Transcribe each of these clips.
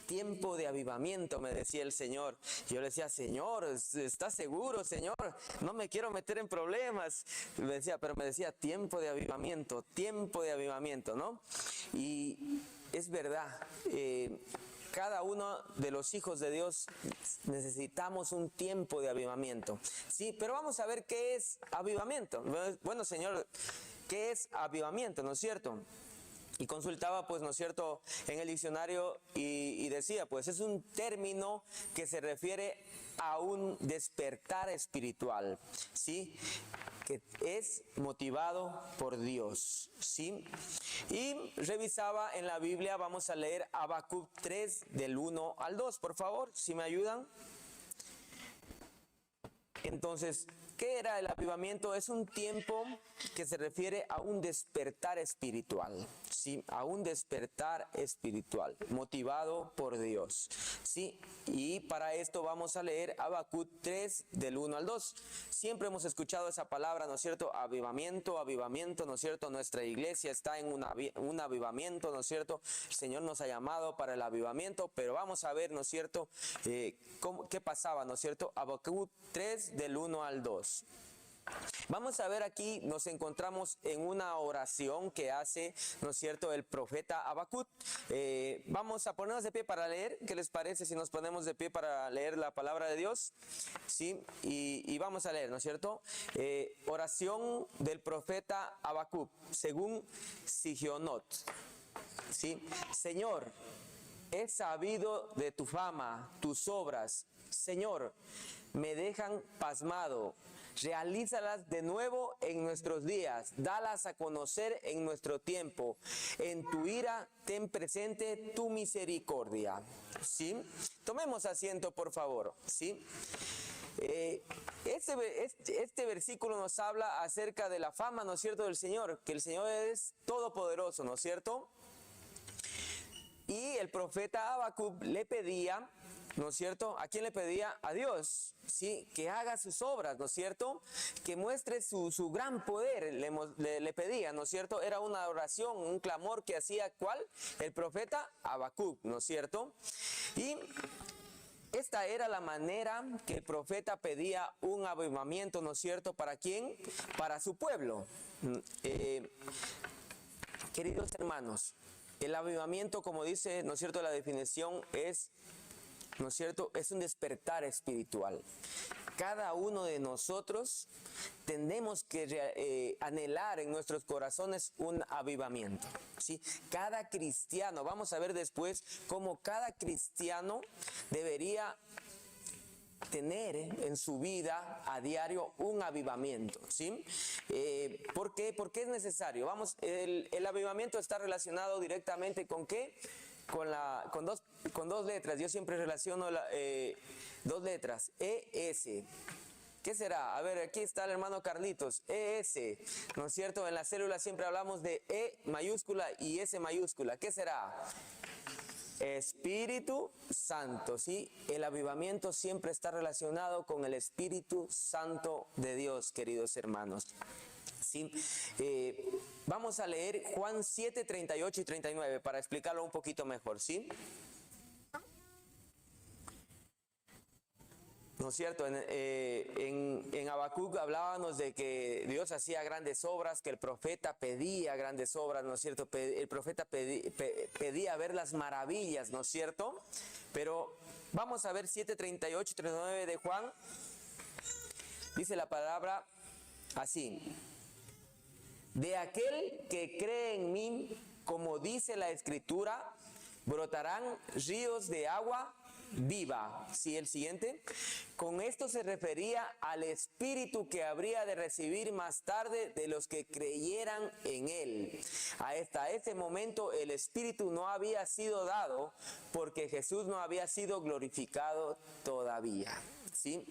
tiempo de avivamiento, me decía el Señor. Yo le decía, Señor, ¿estás seguro, Señor? No me quiero meter en problemas. Me decía, pero me decía, tiempo de avivamiento, ¿no? Y es verdad, cada uno de los hijos de Dios necesitamos un tiempo de avivamiento. Sí, pero vamos a ver qué es avivamiento. Bueno, Señor, ¿qué es avivamiento? ¿No es cierto? Y consultaba, pues, ¿no es cierto?, en el diccionario y decía, pues, es un término que se refiere a un despertar espiritual, ¿sí?, que es motivado por Dios, ¿sí? Y revisaba en la Biblia, vamos a leer Habacuc 3 del 1 al 2, por favor, si me ayudan. Entonces, ¿qué era el avivamiento? Es un tiempo que se refiere a un despertar espiritual, ¿sí? A un despertar espiritual, motivado por Dios, ¿sí? Y para esto vamos a leer Habacuc 3 del 1 al 2. Siempre hemos escuchado esa palabra, ¿no es cierto? Avivamiento, avivamiento, ¿no es cierto? Nuestra iglesia está en un avivamiento, ¿no es cierto? El Señor nos ha llamado para el avivamiento, pero vamos a ver, ¿no es cierto?, qué pasaba, ¿no es cierto? Habacuc 3 del 1 al 2. Vamos a ver aquí, nos encontramos en una oración que hace, ¿no es cierto?, el profeta Habacuc. Vamos a ponernos de pie para leer. ¿Qué les parece si nos ponemos de pie para leer la palabra de Dios? Sí, y vamos a leer, ¿no es cierto? Oración del profeta Habacuc, según Sigionot. Sí, Señor, he sabido de tu fama, tus obras. Señor, me dejan pasmado. Realízalas de nuevo en nuestros días. Dalas a conocer en nuestro tiempo. En tu ira, ten presente tu misericordia. ¿Sí? Tomemos asiento, por favor. ¿Sí? Este versículo nos habla acerca de la fama, ¿no es cierto?, del Señor. Que el Señor es todopoderoso, ¿no es cierto? Y el profeta Habacuc le pedía, ¿no es cierto? ¿A quién le pedía? A Dios, ¿sí? Que haga sus obras, ¿no es cierto? Que muestre su gran poder, le pedía, ¿no es cierto? Era una oración, un clamor que hacía, ¿cuál? El profeta Habacuc, ¿no es cierto? Y esta era la manera que el profeta pedía un avivamiento, ¿no es cierto? ¿Para quién? Para su pueblo. Queridos hermanos, el avivamiento, como dice, ¿no es cierto?, la definición es, ¿no es cierto?, es un despertar espiritual. Cada uno de nosotros tenemos que anhelar en nuestros corazones un avivamiento, ¿sí? Cada cristiano, vamos a ver después cómo cada cristiano debería tener en su vida a diario un avivamiento, ¿sí? ¿Por qué? Porque es necesario. Vamos, el avivamiento está relacionado directamente ¿con qué? Con dos letras. Yo siempre relaciono dos letras, ES. ¿Qué será? A ver, aquí está el hermano Carlitos, ES, ¿no es cierto? En la célula siempre hablamos de E mayúscula y S mayúscula. ¿Qué será? Espíritu Santo, ¿sí? El avivamiento siempre está relacionado con el Espíritu Santo de Dios, queridos hermanos. ¿Sí? Vamos a leer Juan 7, 38 y 39 para explicarlo un poquito mejor, ¿sí? ¿No es cierto? En Habacuc hablábamos de que Dios hacía grandes obras, que el profeta pedía grandes obras, ¿no es cierto? El profeta pedía ver las maravillas, ¿no es cierto? Pero vamos a ver 7, 38 y 39 de Juan. Dice la palabra así: de aquel que cree en mí, como dice la Escritura, brotarán ríos de agua viva. Sí, el siguiente. Con esto se refería al Espíritu que habría de recibir más tarde de los que creyeran en Él. Hasta ese momento el Espíritu no había sido dado porque Jesús no había sido glorificado todavía. ¿Sí?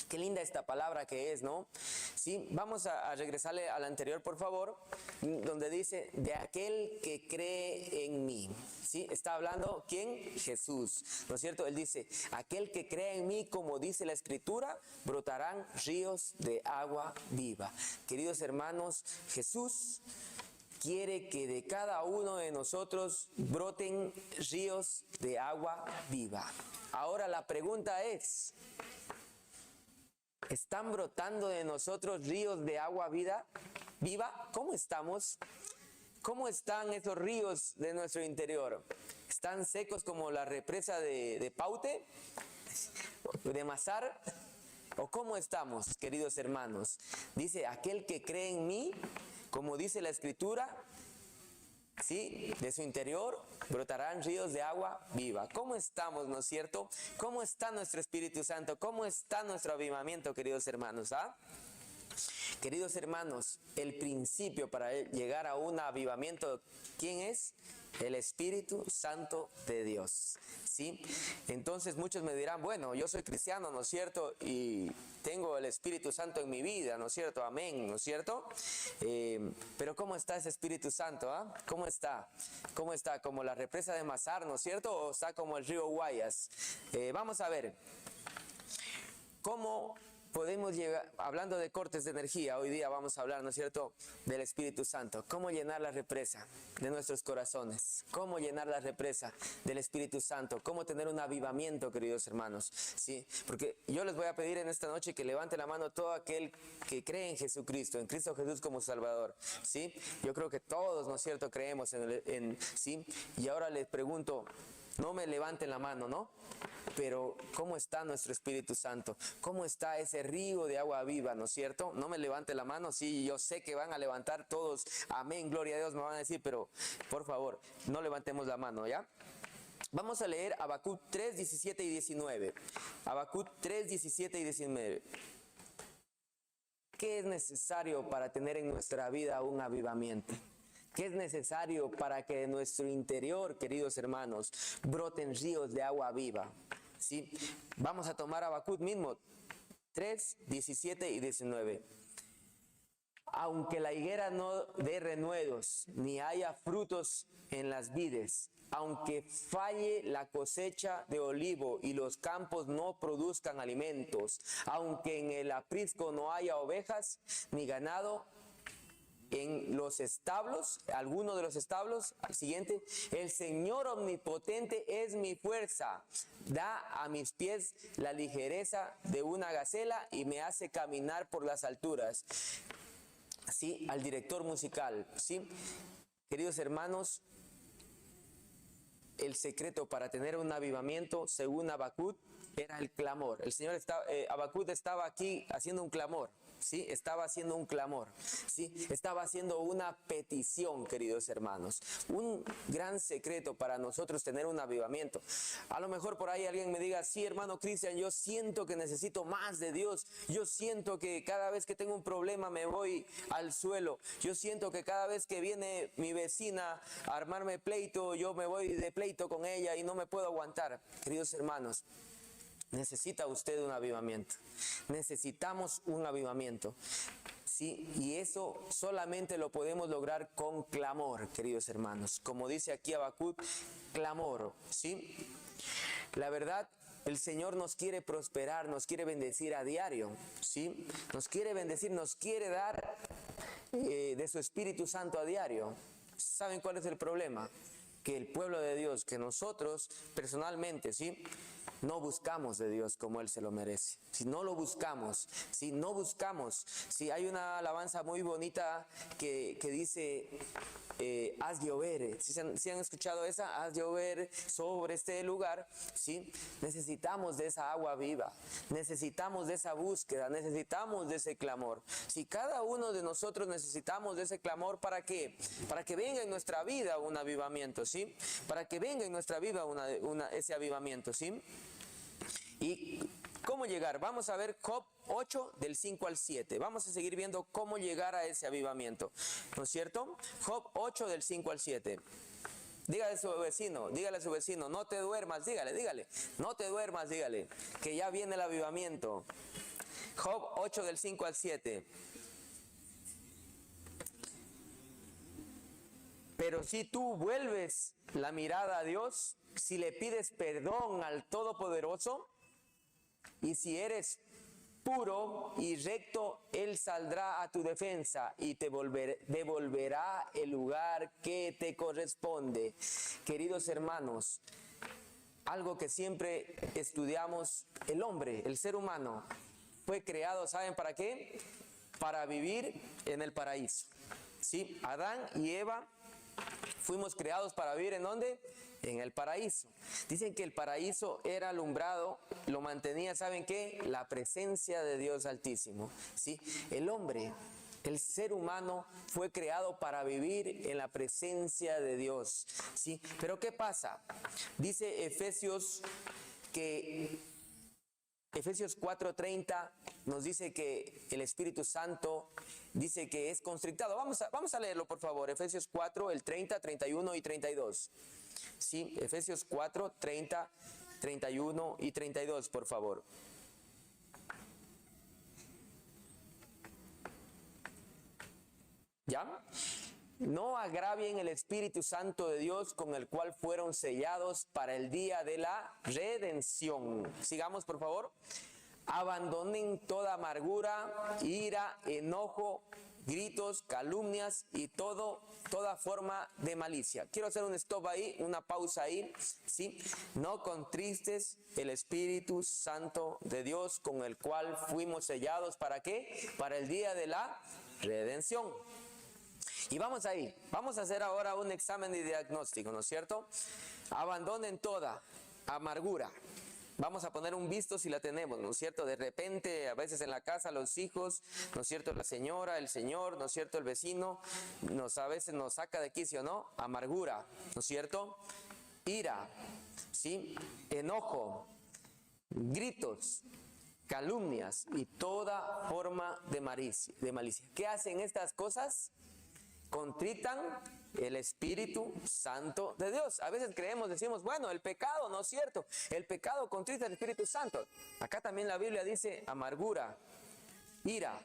Qué linda esta palabra que es, ¿no? Sí, vamos a regresarle al anterior, por favor, donde dice, de aquel que cree en mí. ¿Sí? Está hablando, ¿quién? Jesús, ¿no es cierto? Él dice, aquel que cree en mí, como dice la Escritura, brotarán ríos de agua viva. Queridos hermanos, Jesús quiere que de cada uno de nosotros broten ríos de agua viva. Ahora la pregunta es, ¿están brotando de nosotros ríos de agua viva? ¿Cómo estamos? ¿Cómo están esos ríos de nuestro interior? ¿Están secos como la represa de Paute? ¿De Mazar? ¿O cómo estamos, queridos hermanos? Dice, aquel que cree en mí, como dice la Escritura, ¿sí? De su interior brotarán ríos de agua viva. ¿Cómo estamos, no es cierto? ¿Cómo está nuestro Espíritu Santo? ¿Cómo está nuestro avivamiento, queridos hermanos? ¿Ah? Queridos hermanos, el principio para llegar a un avivamiento, ¿quién es? El Espíritu Santo de Dios, ¿sí? Entonces muchos me dirán, bueno, yo soy cristiano, ¿no es cierto? Y tengo el Espíritu Santo en mi vida, ¿no es cierto? Amén, ¿no es cierto? Pero ¿cómo está ese Espíritu Santo? ¿Ah? ¿Cómo está? ¿Cómo está? ¿Como la represa de Mazar, ¿no es cierto? ¿O está como el río Guayas? Vamos a ver. ¿Cómo podemos llegar, hablando de cortes de energía, hoy día vamos a hablar, ¿no es cierto?, del Espíritu Santo? ¿Cómo llenar la represa de nuestros corazones? ¿Cómo llenar la represa del Espíritu Santo? ¿Cómo tener un avivamiento, queridos hermanos? ¿Sí? Porque yo les voy a pedir en esta noche que levante la mano todo aquel que cree en Jesucristo, en Cristo Jesús como Salvador, ¿sí? Yo creo que todos, ¿no es cierto?, creemos ¿sí? Y ahora les pregunto, no me levanten la mano, ¿no? Pero ¿cómo está nuestro Espíritu Santo? ¿Cómo está ese río de agua viva, ¿no es cierto? No me levante la mano, sí, yo sé que van a levantar todos, amén, gloria a Dios, me van a decir, pero por favor, no levantemos la mano, ¿ya? Vamos a leer Habacuc 3, 17 y 19. Habacuc 3, 17 y 19. ¿Qué es necesario para tener en nuestra vida un avivamiento? ¿Qué es necesario para que de nuestro interior, queridos hermanos, broten ríos de agua viva? ¿Sí? Vamos a tomar Habacuc mismo, 3, 17 y 19. Aunque la higuera no dé renuevos, ni haya frutos en las vides, aunque falle la cosecha de olivo y los campos no produzcan alimentos, aunque en el aprisco no haya ovejas ni ganado, en los establos, alguno de los establos, al siguiente, el Señor omnipotente es mi fuerza, da a mis pies la ligereza de una gacela y me hace caminar por las alturas. Sí, al director musical, sí, queridos hermanos, el secreto para tener un avivamiento, según Habacuc, era el clamor. El Señor Habacuc estaba aquí haciendo un clamor. ¿Sí? Estaba haciendo un clamor, ¿sí? Estaba haciendo una petición, queridos hermanos. Un gran secreto para nosotros tener un avivamiento. A lo mejor por ahí alguien me diga, sí, hermano Cristian, yo siento que necesito más de Dios. Yo siento que cada vez que tengo un problema me voy al suelo. Yo siento que cada vez que viene mi vecina a armarme pleito, yo me voy de pleito con ella y no me puedo aguantar. Queridos hermanos, necesita usted un avivamiento. Necesitamos un avivamiento. Sí, y eso solamente lo podemos lograr con clamor, queridos hermanos. Como dice aquí Habacuc, clamor, ¿sí? La verdad, el Señor nos quiere prosperar, nos quiere bendecir a diario, ¿sí? Nos quiere bendecir, nos quiere dar de su Espíritu Santo a diario. ¿Saben cuál es el problema? Que el pueblo de Dios, que nosotros personalmente, ¿sí?, no buscamos de Dios como Él se lo merece. Si no lo buscamos, si no buscamos, si hay una alabanza muy bonita que dice, haz llover. ¿Sí han escuchado esa? Haz llover sobre este lugar, ¿sí? Necesitamos de esa agua viva, necesitamos de esa búsqueda, necesitamos de ese clamor. Si cada uno de nosotros necesitamos de ese clamor, ¿para qué? Para que venga en nuestra vida un avivamiento, ¿sí? Para que venga en nuestra vida ese avivamiento, ¿sí? ¿Y cómo llegar? Vamos a ver Job 8 del 5 al 7. Vamos a seguir viendo cómo llegar a ese avivamiento, ¿no es cierto? Job 8 del 5 al 7. Dígale a su vecino, no te duermas, dígale, no te duermas, dígale, que ya viene el avivamiento. Job 8 del 5 al 7. Pero si tú vuelves la mirada a Dios, si le pides perdón al Todopoderoso, y si eres puro y recto, Él saldrá a tu defensa y te devolverá el lugar que te corresponde. Queridos hermanos, algo que siempre estudiamos, el hombre, el ser humano, fue creado, ¿saben para qué? Para vivir en el paraíso. ¿Sí? Adán y Eva fuimos creados para vivir ¿en dónde? En el paraíso. Dicen que el paraíso era alumbrado, lo mantenía, ¿saben qué? La presencia de Dios Altísimo. ¿Sí? El hombre, el ser humano fue creado para vivir en la presencia de Dios. ¿Sí? Pero ¿qué pasa? Dice Efesios 4:30 nos dice que el Espíritu Santo dice que es constrictado. Vamos a leerlo, por favor. Efesios 4, el 30, 31 y 32. Sí, Efesios 4, 30, 31 y 32, por favor. ¿Ya? No agravien el Espíritu Santo de Dios con el cual fueron sellados para el día de la redención. Sigamos, por favor. Abandonen toda amargura, ira, enojo, gritos, calumnias y toda forma de malicia. Quiero hacer un stop ahí, una pausa ahí, ¿sí? No contristes el Espíritu Santo de Dios con el cual fuimos sellados, ¿para qué? Para el día de la redención. Y vamos ahí, vamos a hacer ahora un examen de diagnóstico, ¿no es cierto? Abandonen toda amargura. Vamos a poner un visto si la tenemos, ¿no es cierto? De repente, a veces en la casa, los hijos, ¿no es cierto? La señora, el señor, ¿no es cierto? El vecino, a veces nos saca de quicio, ¿no? Amargura, ¿no es cierto? Ira, ¿sí? Enojo, gritos, calumnias y toda forma de malicia. ¿Qué hacen estas cosas? Contritan el Espíritu Santo de Dios. A veces decimos, bueno, el pecado, ¿no es cierto? El pecado contrita el Espíritu Santo. Acá también la Biblia dice amargura, ira,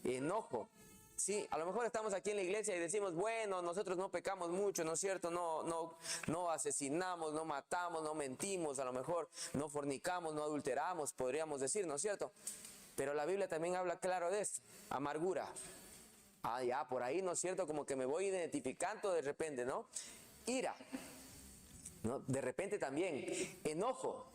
enojo. Sí, a lo mejor estamos aquí en la iglesia y decimos, bueno, nosotros no pecamos mucho, ¿no es cierto? No asesinamos, no matamos, no mentimos, a lo mejor no fornicamos, no adulteramos, podríamos decir, ¿no es cierto? Pero la Biblia también habla claro de esto, amargura. Ah, ya, por ahí, ¿no es cierto? Como que me voy identificando de repente, ¿no? Ira, ¿no? De repente también, enojo,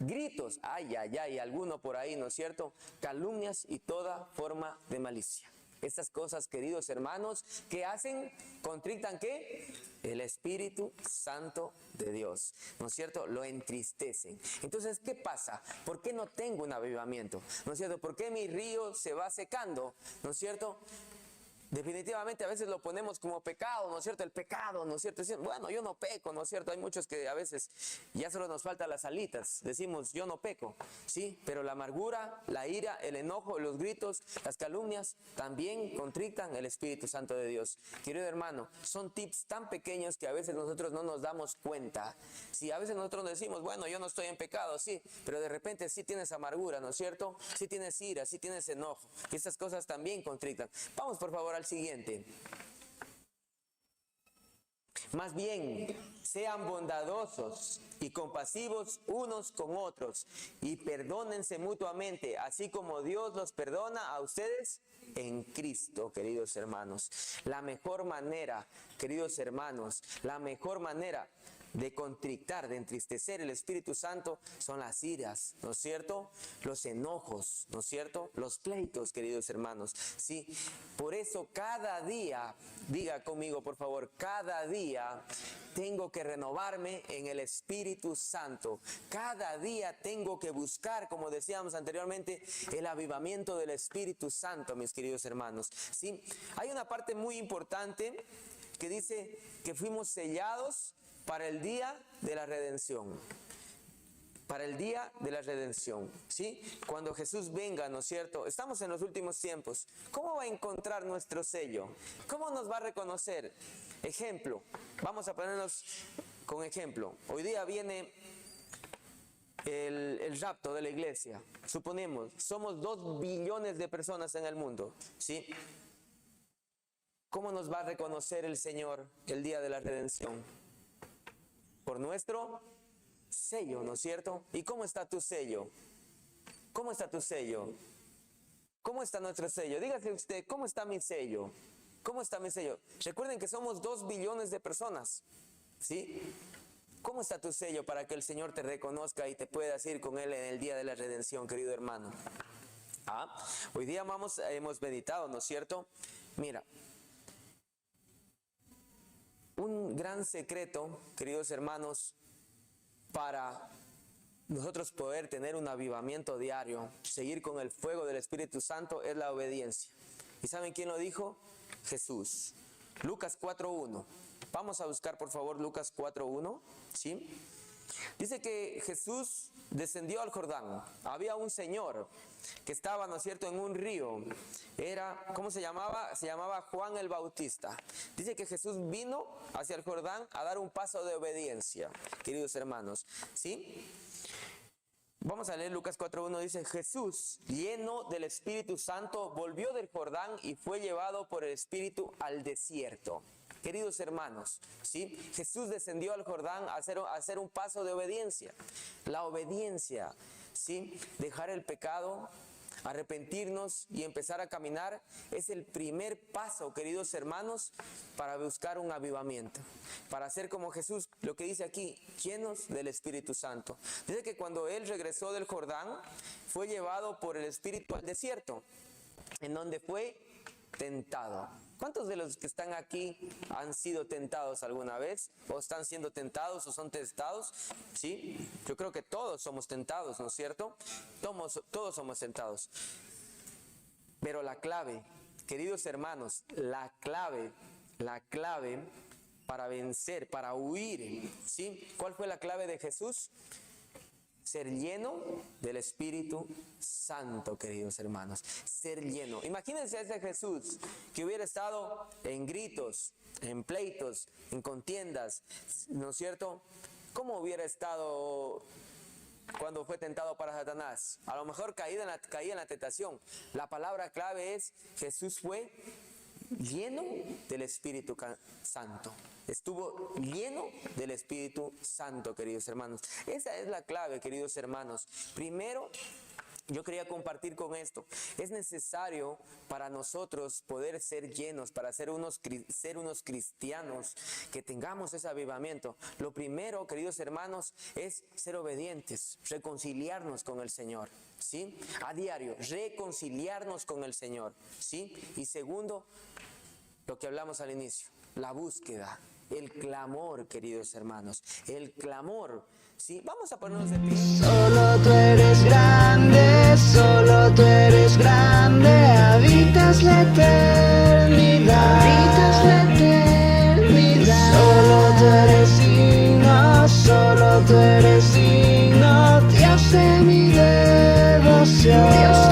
gritos, ay, alguno por ahí, ¿no es cierto? Calumnias y toda forma de malicia. Estas cosas, queridos hermanos, ¿qué hacen? Contritan, ¿qué? El Espíritu Santo de Dios, ¿no es cierto? Lo entristecen. Entonces, ¿qué pasa? ¿Por qué no tengo un avivamiento? ¿No es cierto? ¿Por qué mi río se va secando? ¿No es cierto? Definitivamente a veces lo ponemos como pecado, ¿no es cierto? El pecado, ¿no es cierto? Decimos, bueno, yo no peco, ¿no es cierto? Hay muchos que a veces ya solo nos faltan las alitas. Decimos, yo no peco, ¿sí? Pero la amargura, la ira, el enojo, los gritos, las calumnias también contritan el Espíritu Santo de Dios. Querido hermano, son tips tan pequeños que a veces nosotros no nos damos cuenta. Si a veces nosotros decimos, bueno, yo no estoy en pecado, sí, pero de repente sí tienes amargura, ¿no es cierto? Sí tienes ira, sí tienes enojo. Y estas cosas también contritan. Vamos por favor al siguiente. Más bien, sean bondadosos y compasivos unos con otros y perdónense mutuamente, así como Dios los perdona a ustedes en Cristo, queridos hermanos. La mejor manera, queridos hermanos, la mejor manera de contrictar, de entristecer el Espíritu Santo son las iras, ¿no es cierto? Los enojos, ¿no es cierto? Los pleitos, queridos hermanos, ¿sí? Por eso cada día, diga conmigo por favor, cada día tengo que renovarme en el Espíritu Santo. Cada día tengo que buscar, como decíamos anteriormente, el avivamiento del Espíritu Santo, mis queridos hermanos, ¿sí? Hay una parte muy importante que dice que fuimos sellados para el día de la redención. Para el día de la redención, ¿sí? Cuando Jesús venga, ¿no es cierto? Estamos en los últimos tiempos. ¿Cómo va a encontrar nuestro sello? ¿Cómo nos va a reconocer? Ejemplo, vamos a ponernos con ejemplo. Hoy día viene el rapto de la iglesia. Suponemos, somos 2 billones de personas en el mundo, ¿sí? ¿Cómo nos va a reconocer el Señor el día de la redención? Por nuestro sello, ¿no es cierto? ¿Y cómo está tu sello? ¿Cómo está tu sello? ¿Cómo está nuestro sello? Dígase usted, ¿cómo está mi sello? ¿Cómo está mi sello? Recuerden que somos 2 billones de personas, ¿sí? ¿Cómo está tu sello para que el Señor te reconozca y te puedas ir con Él en el día de la redención, querido hermano? Hoy día hemos meditado, ¿no es cierto? Mira, un gran secreto, queridos hermanos, para nosotros poder tener un avivamiento diario, seguir con el fuego del Espíritu Santo, es la obediencia. ¿Y saben quién lo dijo? Jesús. Lucas 4:1. Vamos a buscar por favor Lucas 4:1, ¿sí? Dice que Jesús descendió al Jordán. Había un señor que estaba, ¿no es cierto?, en un río. ¿Cómo se llamaba? Se llamaba Juan el Bautista. Dice que Jesús vino hacia el Jordán a dar un paso de obediencia, queridos hermanos, ¿sí? Vamos a leer Lucas 4:1, dice: Jesús, lleno del Espíritu Santo, volvió del Jordán y fue llevado por el Espíritu al desierto. Queridos hermanos, ¿sí? Jesús descendió al Jordán a hacer un paso de obediencia. La obediencia, ¿sí? Dejar el pecado, arrepentirnos y empezar a caminar es el primer paso, queridos hermanos, para buscar un avivamiento, para ser como Jesús, lo que dice aquí, llenos del Espíritu Santo. Dice que cuando Él regresó del Jordán, fue llevado por el Espíritu al desierto, en donde fue tentado. ¿Cuántos de los que están aquí han sido tentados alguna vez? ¿O están siendo tentados o son tentados? ¿Sí? Yo creo que todos somos tentados, ¿no es cierto? Todos somos tentados. Pero la clave, queridos hermanos, la clave para vencer, para huir, ¿sí? ¿Cuál fue la clave de Jesús? Ser lleno del Espíritu Santo, queridos hermanos. Ser lleno. Imagínense a ese Jesús que hubiera estado en gritos, en pleitos, en contiendas, ¿no es cierto? ¿Cómo hubiera estado cuando fue tentado para Satanás? A lo mejor caía en la tentación. La palabra clave es: Jesús fue lleno del Espíritu Santo. Estuvo lleno del Espíritu Santo, queridos hermanos. Esa es la clave, queridos hermanos. Primero, yo quería compartir con esto. Es necesario para nosotros poder ser llenos, para ser unos cristianos que tengamos ese avivamiento. Lo primero, queridos hermanos, es ser obedientes, reconciliarnos con el Señor, ¿sí? A diario, reconciliarnos con el Señor, ¿sí? Y segundo, lo que hablamos al inicio, la búsqueda, el clamor, queridos hermanos, el clamor, ¿sí? Vamos a ponernos de pie. Solo tú eres grande, solo tú eres grande, habitas la eternidad, habitas la eternidad. Solo tú eres digno, solo tú eres digno, Dios de mi devoción.